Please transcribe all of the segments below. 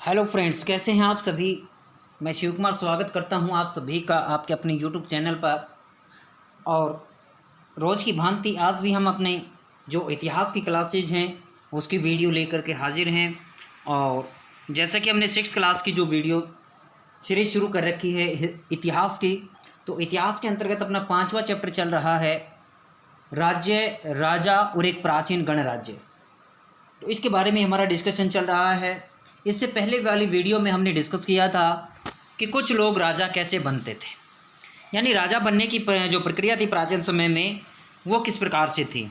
Hello friends, कैसे हैं आप सभी। मैं शिव कुमार स्वागत करता हूं आप सभी का आपके अपने यूट्यूब चैनल पर। और रोज़ की भांति आज भी हम अपने जो इतिहास की क्लासेज हैं उसकी वीडियो लेकर के हाजिर हैं। और जैसा कि हमने 6th क्लास की जो वीडियो सीरीज शुरू कर रखी है इतिहास की, तो इतिहास के अंतर्गत अपना 5वां चैप्टर चल रहा है, राज्य, राजा और एक प्राचीन गणराज्य। तो इसके बारे में हमारा डिस्कशन चल रहा है। इससे पहले वाली वीडियो में हमने डिस्कस किया था कि कुछ लोग राजा कैसे बनते थे, यानी राजा बनने की जो प्रक्रिया थी प्राचीन समय में वो किस प्रकार से थी।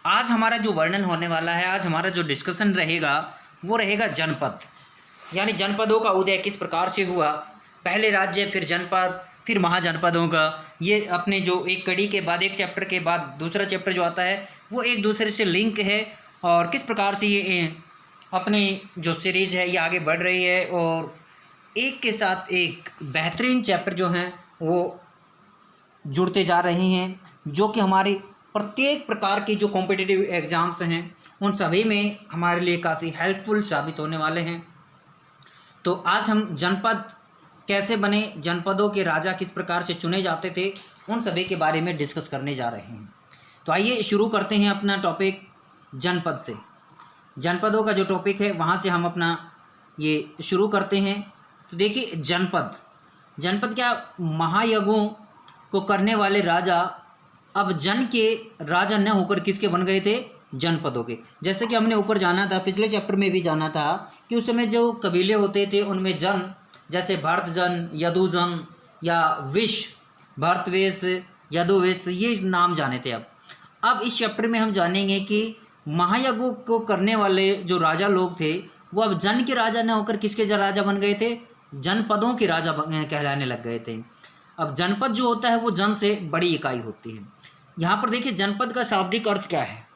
आज हमारा जो वर्णन होने वाला है, आज हमारा जो डिस्कशन रहेगा वो रहेगा जनपद, यानी जनपदों का उदय किस प्रकार से हुआ। पहले राज्य, फिर जनपद, फिर महाजनपदों का, ये अपने जो एक कड़ी के बाद, एक चैप्टर के बाद दूसरा चैप्टर जो आता है वो एक दूसरे से लिंक है। और किस प्रकार से ये अपनी जो सीरीज़ है ये आगे बढ़ रही है और एक के साथ एक बेहतरीन चैप्टर जो हैं वो जुड़ते जा रहे हैं, जो कि हमारी प्रत्येक प्रकार की जो कॉम्पिटिटिव एग्ज़ाम्स हैं उन सभी में हमारे लिए काफ़ी हेल्पफुल साबित होने वाले हैं। तो आज हम जनपद कैसे बने, जनपदों के राजा किस प्रकार से चुने जाते थे, उन सभी के बारे में डिस्कस करने जा रहे हैं। तो आइए शुरू करते हैं अपना टॉपिक जनपद से। जनपदों का जो टॉपिक है वहाँ से हम अपना ये शुरू करते हैं। तो देखिए, जनपद क्या, महायज्ञों को करने वाले राजा अब जन के राजा न होकर किसके बन गए थे, जनपदों के। जैसे कि हमने ऊपर जाना था, पिछले चैप्टर में भी जाना था कि उस समय जो कबीले होते थे उनमें जन, जैसे भरतजन, यदुजन या विश, भरतवेश, यदुवेश, ये नाम जाने थे। अब इस चैप्टर में हम जानेंगे कि महायज्ञों को करने वाले जो राजा लोग थे वो अब जन के राजा न होकर किसके राजा बन गए थे, जनपदों के राजा कहलाने लग गए थे। अब जनपद जो होता है वो जन से बड़ी इकाई होती है। यहाँ पर देखिए, जनपद का शाब्दिक अर्थ क्या है।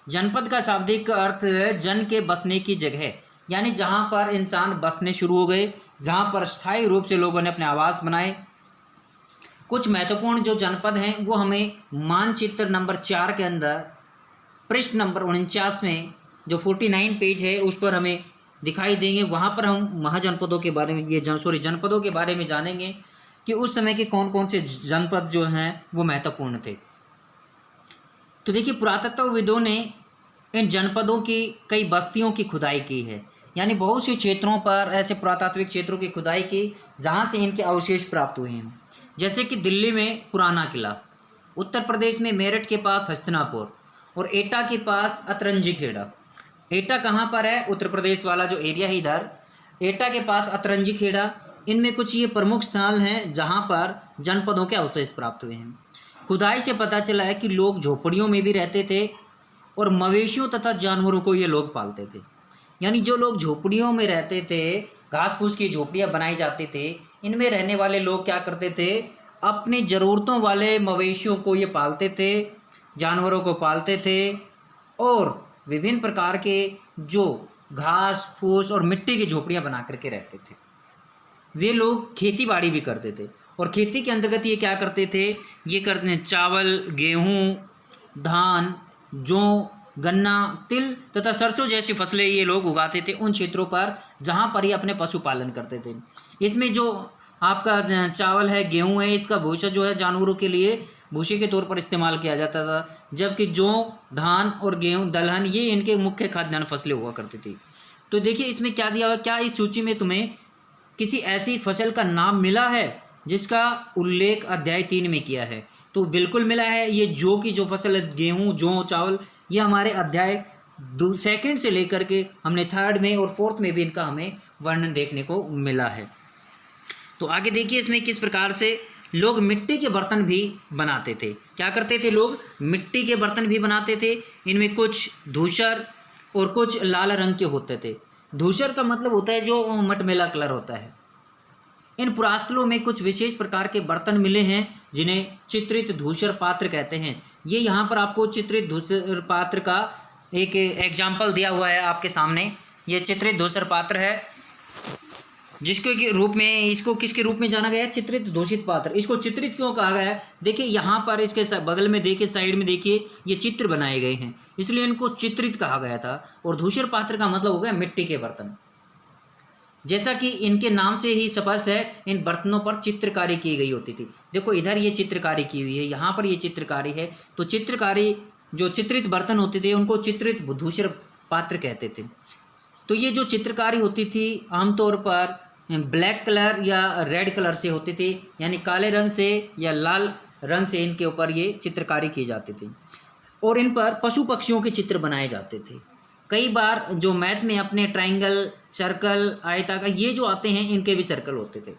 जनपद का शाब्दिक अर्थ है जन के बसने की जगह, यानी जहाँ पर इंसान बसने शुरू हो गए, जहाँ पर स्थायी रूप से लोगों ने अपने आवास बनाए। कुछ महत्वपूर्ण जो जनपद हैं वो हमें मानचित्र नंबर 4 के अंदर पृष्ठ नंबर 49 में जो 49 पेज है उस पर हमें दिखाई देंगे। वहाँ पर हम महाजनपदों के बारे में, जनपदों के बारे में जानेंगे कि उस समय के कौन कौन से जनपद जो हैं वो महत्वपूर्ण थे। तो देखिए, पुरातत्वविदों ने इन जनपदों की कई बस्तियों की खुदाई की है, यानी बहुत से क्षेत्रों पर ऐसे पुरातात्विक क्षेत्रों की खुदाई की जहाँ से इनके अवशेष प्राप्त हुए हैं। जैसे कि दिल्ली में पुराना किला, उत्तर प्रदेश में मेरठ के पास हस्तिनापुर और एटा के पास अतरंजी खेड़ा। एटा कहाँ पर है, उत्तर प्रदेश वाला जो एरिया है इधर, एटा के पास अतरंजी खेड़ा। इनमें कुछ ये प्रमुख स्थल हैं जहाँ पर जनपदों के अवशेष प्राप्त हुए हैं। खुदाई से पता चला है कि लोग झोपड़ियों में भी रहते थे और मवेशियों तथा जानवरों को ये लोग पालते थे। यानी जो लोग झोपड़ियों में रहते थे, घास फूस की झोपड़ियाँ बनाई जाती थे, इनमें रहने वाले लोग क्या करते थे, अपनी ज़रूरतों वाले मवेशियों को ये पालते थे, जानवरों को पालते थे और विभिन्न प्रकार के जो घास फूस और मिट्टी की झोपड़ियाँ बना करके रहते थे। वे लोग खेती बाड़ी भी करते थे और खेती के अंतर्गत ये क्या करते थे, ये करते चावल, गेहूँ, धान, जौ, गन्ना, तिल तथा सरसों जैसी फसलें ये लोग उगाते थे उन क्षेत्रों पर जहाँ पर ये अपने पशुपालन करते थे। इसमें जो आपका चावल है, गेहूँ है, इसका भूसा जो है जानवरों के लिए भूसे के तौर पर इस्तेमाल किया जाता था, जबकि जौ, धान और गेहूँ, दलहन, ये इनके मुख्य खाद्यान्न फसलें हुआ करती थी। तो देखिए इसमें क्या दिया हुआ, क्या इस सूची में तुम्हें किसी ऐसी फसल का नाम मिला है जिसका उल्लेख अध्याय 3 में किया है? तो बिल्कुल मिला है। ये जौ की जो फसल है, गेहूँ, जौ, चावल, ये हमारे अध्याय 2 से लेकर के हमने 3rd में और 4th में भी इनका हमें वर्णन देखने को मिला है। तो आगे देखिए इसमें किस प्रकार से लोग मिट्टी के बर्तन भी बनाते थे। क्या करते थे, लोग मिट्टी के बर्तन भी बनाते थे। इनमें कुछ धूसर और कुछ लाल रंग के होते थे। धूसर का मतलब होता है जो मटमैला कलर होता है। इन पुरास्थलों में कुछ विशेष प्रकार के बर्तन मिले हैं जिन्हें चित्रित धूसर पात्र कहते हैं। ये यहाँ पर आपको चित्रित धूसर पात्र का एक एग्जाम्पल दिया हुआ है आपके सामने। ये चित्रित धूसर पात्र है जिसको के रूप में, इसको किसके रूप में जाना गया है, चित्रित दूषित पात्र। इसको चित्रित क्यों कहा गया है, देखिए यहाँ पर इसके बगल में देखिए, साइड में देखिए, ये चित्र बनाए गए हैं, इसलिए इनको चित्रित कहा गया था। और धूसर पात्र का मतलब हो गया मिट्टी के बर्तन। जैसा कि इनके नाम से ही स्पष्ट है, इन बर्तनों पर चित्रकारी की गई होती थी। देखो इधर ये चित्रकारी की हुई है, यहाँ पर ये चित्रकारी है। तो चित्रकारी जो चित्रित बर्तन होते थे उनको चित्रित धूसर पात्र कहते थे। तो ये जो चित्रकारी होती थी आमतौर पर ब्लैक कलर या रेड कलर से होती थी, यानी काले रंग से या लाल रंग से इनके ऊपर ये चित्रकारी की जाती थी। और इन पर पशु पक्षियों के चित्र बनाए जाते थे। कई बार जो मैथ में अपने ट्रायंगल, सर्कल, आयताकार ये जो आते हैं इनके भी सर्कल होते थे।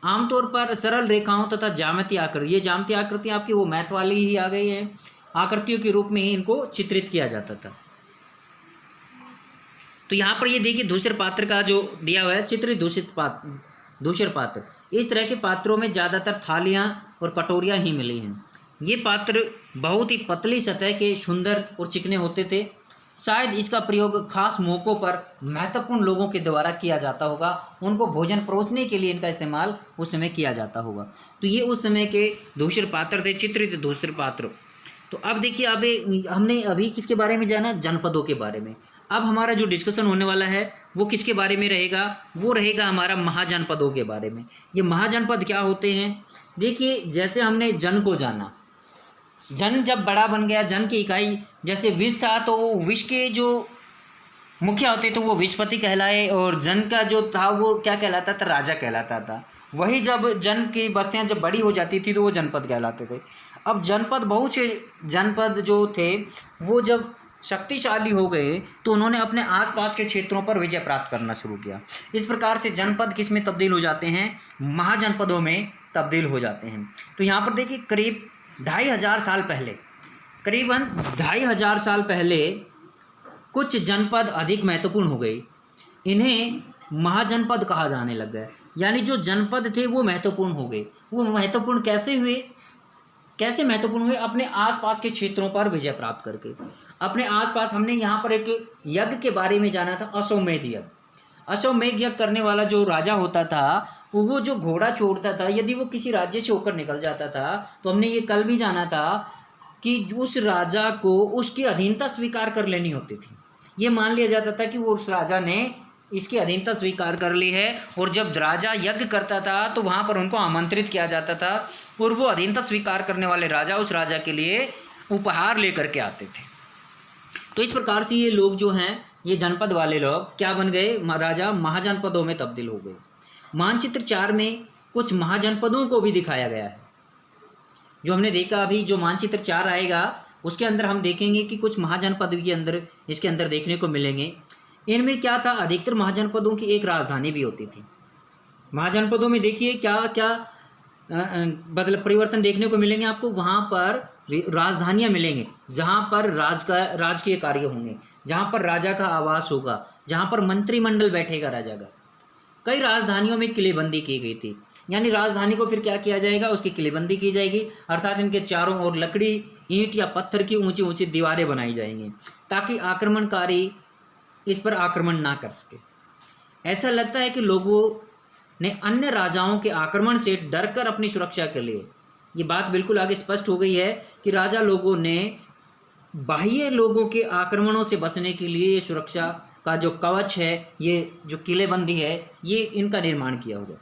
आमतौर पर सरल रेखाओं तथा ज्यामितीय आकृति, ये ज्यामितीय आकृति आपकी वो मैथ वाली ही आ गई है, आकृतियों के रूप में ही इनको चित्रित किया जाता था। तो यहाँ पर ये देखिए धूसर पात्र का जो दिया हुआ है, चित्रित धूसर पात्र। इस तरह के पात्रों में ज़्यादातर थालियाँ और कटोरियाँ ही मिली हैं। ये पात्र बहुत ही पतली सतह के, सुंदर और चिकने होते थे। शायद इसका प्रयोग खास मौक़ों पर महत्वपूर्ण लोगों के द्वारा किया जाता होगा, उनको भोजन परोसने के लिए इनका इस्तेमाल उस समय किया जाता होगा। तो ये उस समय के धूसर पात्र थे, चित्रित धूसर पात्र। तो अब देखिए, अब हमने अभी किसके बारे में जाना, जनपदों के बारे में। अब हमारा जो डिस्कशन होने वाला है वो किसके बारे में रहेगा, वो रहेगा हमारा महाजनपदों के बारे में। ये महाजनपद क्या होते हैं, देखिए जैसे हमने जन को जाना, जन जब बड़ा बन गया, जन की इकाई जैसे विष था तो विष के जो मुखिया होते तो वो विषपति कहलाए, और जन का जो था वो क्या कहलाता था, राजा कहलाता था। वही जब जन की बस्तियां जब बड़ी हो जाती थी तो वो जनपद कहलाते थे। अब जनपद, बहुत से जनपद जो थे वो जब शक्तिशाली हो गए तो उन्होंने अपने आसपास के क्षेत्रों पर विजय प्राप्त करना शुरू किया। इस प्रकार से जनपद किस में तब्दील हो जाते हैं, महाजनपदों में तब्दील हो जाते हैं। तो यहाँ पर देखिए करीब 2500 साल पहले, करीबन 2500 साल पहले कुछ जनपद अधिक महत्वपूर्ण हो गए, इन्हें महाजनपद कहा जाने लग गया। यानी जो जनपद थे वो महत्वपूर्ण हो गए। वो महत्वपूर्ण कैसे हुए, कैसे महत्वपूर्ण हुए, अपने आसपास के क्षेत्रों पर विजय प्राप्त करके। अपने आसपास हमने यहाँ पर एक यज्ञ के बारे में जाना था, अश्वमेध यज्ञ। अश्वमेध यज्ञ करने वाला जो राजा होता था वो जो घोड़ा छोड़ता था, यदि वो किसी राज्य से होकर निकल जाता था, तो हमने ये कल भी जाना था कि उस राजा को उसकी अधीनता स्वीकार कर लेनी होती थी। ये मान लिया जाता था कि वो उस राजा ने इसकी अधीनता स्वीकार कर ली है, और जब राजा यज्ञ करता था तो वहाँ पर उनको आमंत्रित किया जाता था, और वो अधीनता स्वीकार करने वाले राजा उस राजा के लिए उपहार लेकर के आते थे। तो इस प्रकार से ये लोग जो हैं, ये जनपद वाले लोग क्या बन गए, राजा महाजनपदों में तब्दील हो गए। मानचित्र 4 में कुछ महाजनपदों को भी दिखाया गया है। जो हमने देखा अभी, जो मानचित्र 4 आएगा उसके अंदर हम देखेंगे कि कुछ महाजनपद के अंदर, इसके अंदर देखने को मिलेंगे। इनमें क्या था, अधिकतर महाजनपदों की एक राजधानी भी होती थी। महाजनपदों में देखिए क्या क्या बदल परिवर्तन देखने को मिलेंगे आपको। वहाँ पर राजधानियाँ मिलेंगे जहाँ पर राजकीय कार्य होंगे, जहाँ पर राजा का आवास होगा, जहाँ पर मंत्रिमंडल बैठेगा राजा का। कई राजधानियों में किलेबंदी की गई थी, यानी राजधानी को फिर क्या किया जाएगा, उसकी किलेबंदी की जाएगी, अर्थात इनके चारों ओर लकड़ी, ईंट या पत्थर की ऊंची ऊंची दीवारें बनाई जाएंगी ताकि आक्रमणकारी इस पर आक्रमण ना कर सके। ऐसा लगता है कि लोगों ने अन्य राजाओं के आक्रमण से डरकर अपनी सुरक्षा के लिए, ये बात बिल्कुल आगे स्पष्ट हो गई है कि राजा लोगों ने बाह्य लोगों के आक्रमणों से बचने के लिए ये सुरक्षा का जो कवच है, ये जो किलेबंदी है, ये इनका निर्माण किया होगा।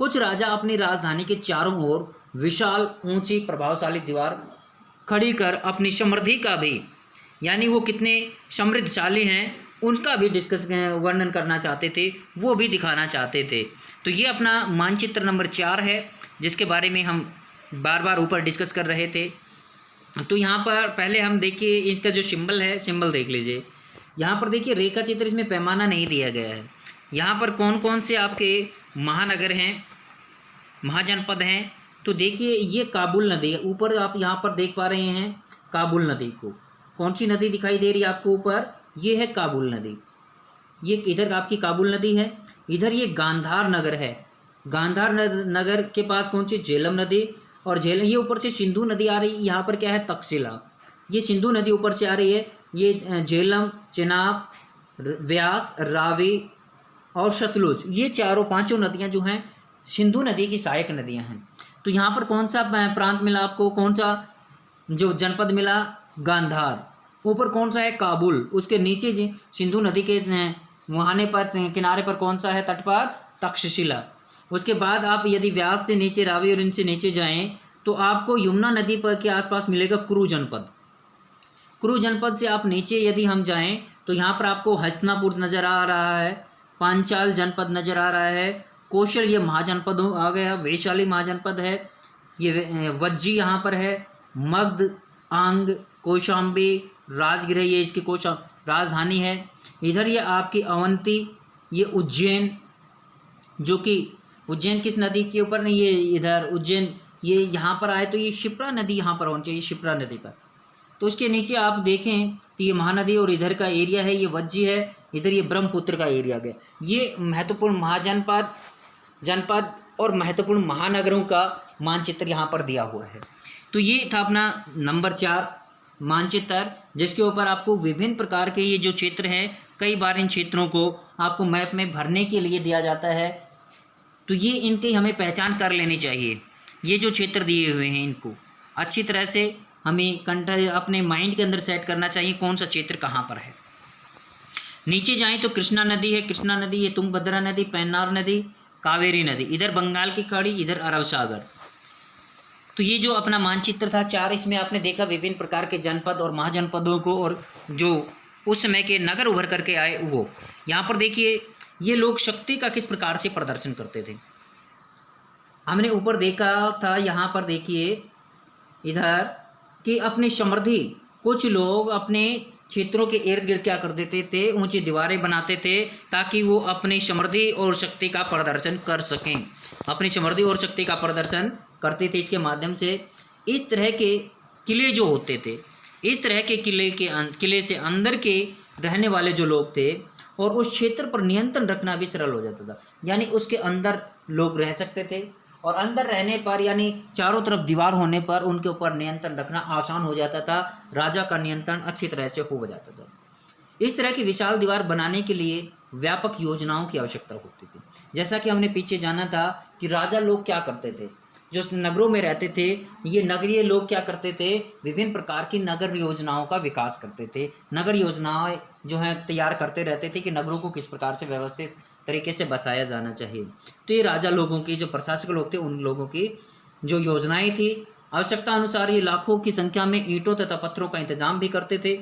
कुछ राजा अपनी राजधानी के चारों ओर विशाल, ऊंची, प्रभावशाली दीवार खड़ी कर अपनी समृद्धि का भी, यानी वो कितने समृद्धशाली हैं उनका भी वर्णन करना चाहते थे, वो भी दिखाना चाहते थे। तो ये अपना मानचित्र नंबर 4 है, जिसके बारे में हम बार बार ऊपर डिस्कस कर रहे थे। तो यहाँ पर पहले हम देखिए इसका जो सिंबल है, सिंबल देख लीजिए। यहाँ पर देखिए रेखा चित्र, इसमें पैमाना नहीं दिया गया है। यहाँ पर कौन कौन से आपके महानगर हैं, महाजनपद हैं। तो देखिए ये काबुल नदी है, ऊपर आप यहाँ पर देख पा रहे हैं काबुल नदी को। कौन सी नदी दिखाई दे रही है आपको ऊपर, ये है काबुल नदी। ये इधर आपकी काबुल नदी है, इधर ये गांधार नगर है। गांधार नगर के पास कौन सी, झेलम नदी, और झेलम, ये ऊपर से सिंधु नदी आ रही है। यहाँ पर क्या है, तक्षशिला, ये सिंधु नदी ऊपर से आ रही है। ये झेलम, चेनाब, व्यास, रावी और सतलुज, ये चारों पांचों नदियाँ जो हैं सिंधु नदी की सहायक नदियाँ हैं। तो यहाँ पर कौन सा प्रांत मिला आपको, कौन सा जो जनपद मिला, गांधार। ऊपर कौन सा है, काबुल, उसके नीचे सिंधु नदी के मुहाने पर किनारे पर कौन सा है तट पर? तक्षशिला। उसके बाद आप यदि व्यास से नीचे, रावी और इनसे नीचे जाएं तो आपको यमुना नदी पर के आसपास मिलेगा कुरु जनपद। कुरु जनपद से आप नीचे यदि हम जाएं तो यहाँ पर आपको हस्तिनापुर नज़र आ रहा है, पांचाल जनपद नज़र आ रहा है, कौशल ये महाजनपद आ गया, वैशाली महाजनपद है, ये वज्जी यहाँ पर है, मगध, आंग, कौशाम्बी, राजगृह ये इसकी राजधानी है। इधर ये आपकी अवंती, ये उज्जैन, जो कि उज्जैन किस नदी के ऊपर नहीं, ये इधर उज्जैन ये यहाँ पर आए तो ये शिप्रा नदी यहाँ पर होनी चाहिए, शिप्रा नदी पर। तो उसके नीचे आप देखें तो ये महानदी और इधर का एरिया है, ये वज्जी है, इधर ये ब्रह्मपुत्र का एरिया गया। ये महत्वपूर्ण जनपद और महत्वपूर्ण महानगरों का मानचित्र यहाँ पर दिया हुआ है। तो ये था अपना नंबर 4 मानचित्र, जिसके ऊपर आपको विभिन्न प्रकार के ये जो क्षेत्र हैं, कई बार इन क्षेत्रों को आपको मैप में भरने के लिए दिया जाता है। तो ये इनकी हमें पहचान कर लेनी चाहिए। ये जो क्षेत्र दिए हुए हैं इनको अच्छी तरह से हमें अपने माइंड के अंदर सेट करना चाहिए, कौन सा क्षेत्र कहाँ पर है। नीचे जाएं तो कृष्णा नदी है, कृष्णा नदी, ये तुंगभद्रा नदी, पेन्नार नदी, कावेरी नदी, इधर बंगाल की खाड़ी, इधर अरब सागर। तो ये जो अपना मानचित्र था 4, इसमें आपने देखा विभिन्न प्रकार के जनपद और महाजनपदों को, और जो उस समय के नगर उभर करके आए वो। यहाँ पर देखिए ये लोग शक्ति का किस प्रकार से प्रदर्शन करते थे। हमने ऊपर देखा था, यहाँ पर देखिए इधर कि अपनी समृद्धि, कुछ लोग अपने क्षेत्रों के इर्द गिर्द क्या कर देते थे, ऊंची दीवारें बनाते थे ताकि वो अपनी समृद्धि और शक्ति का प्रदर्शन कर सकें, अपनी समृद्धि और शक्ति का प्रदर्शन करते थे। इसके माध्यम से इस तरह के किले जो होते थे, इस तरह के किले से अंदर के रहने वाले जो लोग थे और उस क्षेत्र पर नियंत्रण रखना भी सरल हो जाता था। यानी उसके अंदर लोग रह सकते थे और अंदर रहने पर यानी चारों तरफ दीवार होने पर उनके ऊपर नियंत्रण रखना आसान हो जाता था, राजा का नियंत्रण अच्छी तरह से हो जाता था। इस तरह की विशाल दीवार बनाने के लिए व्यापक योजनाओं की आवश्यकता होती थी। जैसा कि हमने पीछे जाना था कि राजा लोग क्या करते थे, जो नगरों में रहते थे, ये नगरीय लोग क्या करते थे, विभिन्न प्रकार की नगर योजनाओं का विकास करते थे। नगर योजनाएं जो हैं तैयार करते रहते थे कि नगरों को किस प्रकार से व्यवस्थित तरीके से बसाया जाना चाहिए। तो ये राजा लोगों की, जो प्रशासक लोग थे, उन लोगों की जो योजनाएं थी, आवश्यकता अनुसार ये लाखों की संख्या में ईंटों तथा पत्थरों का इंतजाम भी करते थे।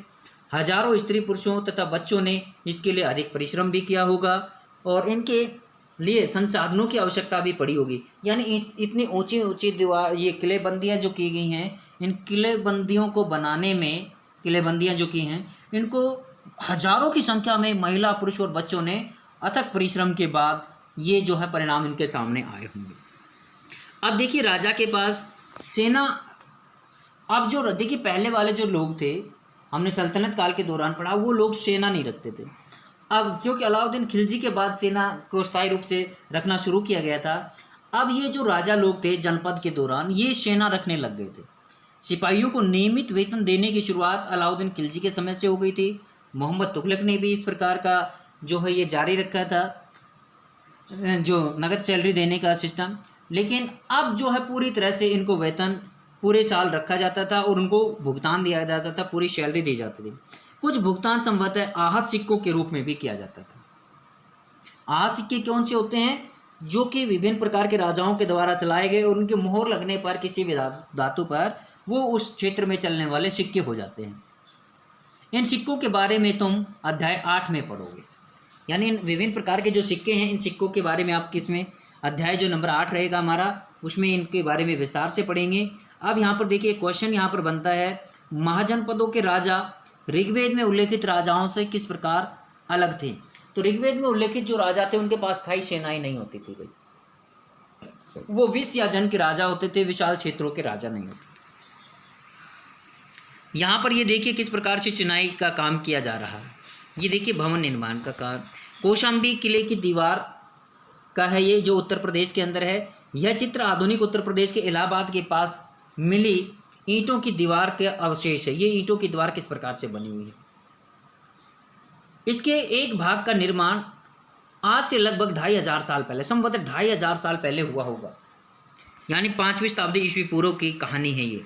हजारों स्त्री पुरुषों तथा बच्चों ने इसके लिए अधिक परिश्रम भी किया होगा और इनके लिए संसाधनों की आवश्यकता भी पड़ी होगी। यानी इतनी ऊंची ऊंची दीवार, ये किलेबंदियाँ जो की गई हैं, इन किलेबंदियों को बनाने में, किलेबंदियाँ जो की हैं, इनको हजारों की संख्या में महिला, पुरुष और बच्चों ने अथक परिश्रम के बाद ये जो है परिणाम इनके सामने आए होंगे। अब देखिए राजा के पास सेना, अब जो देखिए पहले वाले जो लोग थे, हमने सल्तनत काल के दौरान पढ़ा, वो लोग सेना नहीं रखते थे। अब क्योंकि अलाउद्दीन खिलजी के बाद सेना को स्थायी रूप से रखना शुरू किया गया था, अब ये जो राजा लोग थे जनपद के दौरान ये सेना रखने लग गए थे। सिपाहियों को नियमित वेतन देने की शुरुआत अलाउद्दीन खिलजी के समय से हो गई थी। मोहम्मद तुगलक ने भी इस प्रकार का जो है ये जारी रखा था, जो नगद सैलरी देने का सिस्टम। लेकिन अब जो है पूरी तरह से इनको वेतन पूरे साल रखा जाता था और उनको भुगतान दिया जाता था, पूरी सैलरी दी जाती थी। कुछ भुगतान संभवतः आहत सिक्कों के रूप में भी किया जाता था। आहत सिक्के कौन से होते हैं, जो कि विभिन्न प्रकार के राजाओं के द्वारा चलाए गए और उनके मोहर लगने पर किसी भी धातु पर वो उस क्षेत्र में चलने वाले सिक्के हो जाते हैं। इन सिक्कों के बारे में तुम अध्याय 8 में पढ़ोगे। यानी इन विभिन्न प्रकार के जो सिक्के हैं, इन सिक्कों के बारे में आप किसमें, अध्याय जो नंबर 8 रहेगा हमारा, उसमें इनके बारे में विस्तार से पढ़ेंगे। अब यहाँ पर देखिए क्वेश्चन यहाँ पर बनता है, महाजनपदों के राजा ऋग्वेद में उल्लेखित राजाओं से किस प्रकार अलग थे। तो ऋग्वेद में उल्लेखित जो राजा थे उनके पास स्थायी सेनाएं नहीं होती थी भाई, वो विष या जन के राजा होते थे, विशाल क्षेत्रों के राजा नहीं होते। यहाँ पर ये देखिए किस प्रकार से चिनाई का काम किया जा रहा है। ये देखिए भवन निर्माण का कार्य, कौशाम्बी किले की दीवार का है ये, जो उत्तर प्रदेश के अंदर है। यह चित्र आधुनिक उत्तर प्रदेश के इलाहाबाद के पास मिली ईंटों की दीवार के अवशेष है। ये ईंटों की दीवार किस प्रकार से बनी हुई है। इसके एक भाग का निर्माण आज से लगभग 2500 साल पहले, संभवतः 2500 साल पहले हुआ होगा। यानी 5वीं शताब्दी ईस्वी पूर्व की कहानी है ये।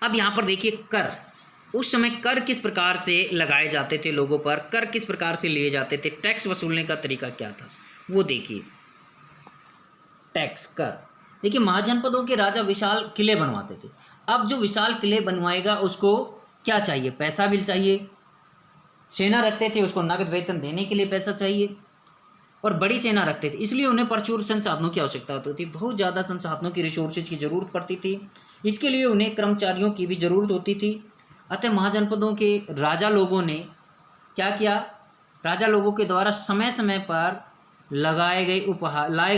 अब यहाँ पर देखिए कर, उस समय कर किस प्रकार से लगाए जाते थे लोगों पर, कर किस प्रकार से लिए जाते थे, टैक्स वसूलने का तरीका क्या था, वो देखिए। टैक्स कर, देखिए महाजनपदों के राजा विशाल किले बनवाते थे। अब जो विशाल किले बनवाएगा उसको क्या चाहिए, पैसा भी चाहिए, सेना रखते थे उसको नगद वेतन देने के लिए पैसा चाहिए, और बड़ी सेना रखते थे, इसलिए उन्हें प्रचुर संसाधनों की आवश्यकता होती थी, बहुत ज़्यादा संसाधनों की, रिसोर्सेज की ज़रूरत पड़ती थी। इसके लिए उन्हें कर्मचारियों की भी ज़रूरत होती थी। अतः महाजनपदों के राजा लोगों ने क्या किया, राजा लोगों के द्वारा समय समय पर लाए गए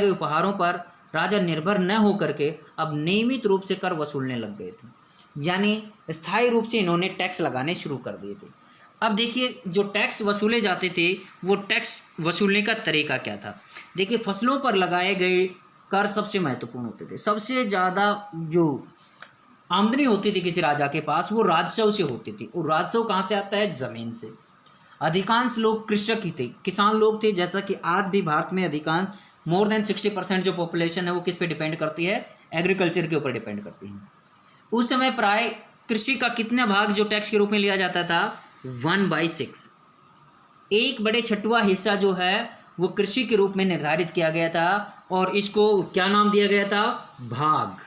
उपहारों पर राजा निर्भर न हो करके अब नियमित रूप से कर वसूलने लग गए थे, यानी स्थायी रूप से इन्होंने टैक्स लगाने शुरू कर दिए थे। अब देखिए जो टैक्स वसूले जाते थे वो टैक्स वसूलने का तरीका क्या था। देखिए फसलों पर लगाए गए कर सबसे महत्वपूर्ण होते थे। सबसे ज़्यादा जो आमदनी होती थी किसी राजा के पास वो राजस्व से होती थी, और राजस्व कहाँ से आता है, ज़मीन से। अधिकांश लोग कृषक ही थे, किसान लोग थे, जैसा कि आज भी भारत में अधिकांश मोर देन 60% जो पॉपुलेशन है वो किस पे डिपेंड करती है, एग्रीकल्चर के ऊपर डिपेंड करती है। उस समय प्राय कृषि का कितना भाग जो टैक्स के रूप में लिया जाता था, 1/6, 1/6वां हिस्सा जो है वो कृषि के रूप में निर्धारित किया गया था, और इसको क्या नाम दिया गया था, भाग।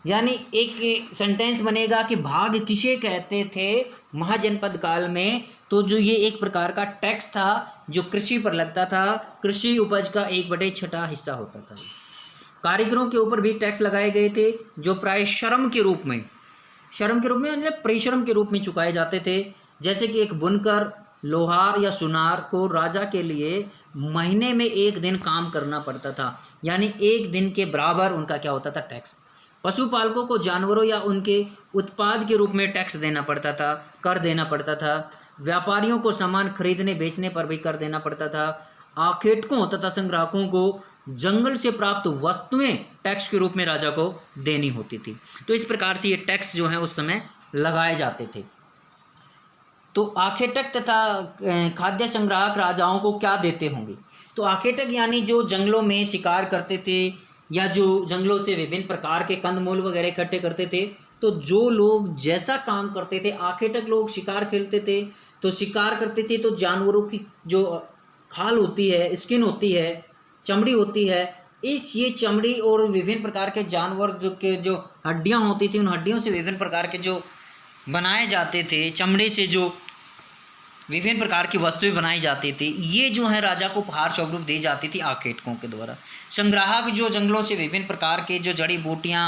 यानी एक सेंटेंस बनेगा कि भाग किसे कहते थे महाजनपद काल में, तो जो ये एक प्रकार का टैक्स था जो कृषि पर लगता था, कृषि उपज का 1/6 हिस्सा होता था। कारीगरों के ऊपर भी टैक्स लगाए गए थे जो प्राय श्रम के रूप में मतलब परिश्रम के रूप में चुकाए जाते थे। जैसे कि एक बुनकर, लोहार या सुनार को राजा के लिए महीने में 1 दिन काम करना पड़ता था, यानी 1 दिन के बराबर उनका क्या होता था, टैक्स। पशुपालकों को जानवरों या उनके उत्पाद के रूप में टैक्स देना पड़ता था, कर देना पड़ता था। व्यापारियों को सामान खरीदने बेचने पर भी कर देना पड़ता था। आखेटकों तथा संग्राहकों को जंगल से प्राप्त वस्तुएं टैक्स के रूप में राजा को देनी होती थी। तो इस प्रकार से ये टैक्स जो है उस समय लगाए जाते थे। तो आखेटक तथा खाद्य संग्राहक राजाओं को क्या देते होंगे, तो आखेटक यानी जो जंगलों में शिकार करते थे या जो जंगलों से विभिन्न प्रकार के कंदमूल वगैरह इकट्ठे करते थे, तो जो लोग जैसा काम करते थे, आखेटक लोग शिकार खेलते थे, तो शिकार करते थे तो जानवरों की जो खाल होती है, स्किन होती है, चमड़ी होती है, ये चमड़ी और विभिन्न प्रकार के जानवर जो हड्डियां होती थी, उन हड्डियों से विभिन्न प्रकार के जो बनाए जाते थे, चमड़े से जो विभिन्न प्रकार की वस्तुएं बनाई जाती थी, ये जो है राजा को उपहार स्वरूप दी जाती थी आखेटकों के द्वारा। संग्राहक जो जंगलों से विभिन्न प्रकार के जो जड़ी बूटियाँ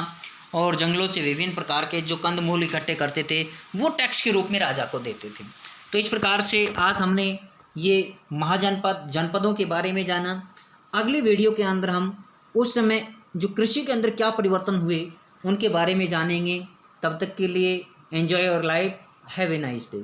और जंगलों से विभिन्न प्रकार के जो कंदमूल इकट्ठे करते थे वो टैक्स के रूप में राजा को देते थे। तो इस प्रकार से आज हमने ये जनपदों के बारे में जाना। अगली वीडियो के अंदर हम उस समय जो कृषि के अंदर क्या परिवर्तन हुए उनके बारे में जानेंगे। तब तक के लिए enjoy your life, have a nice day.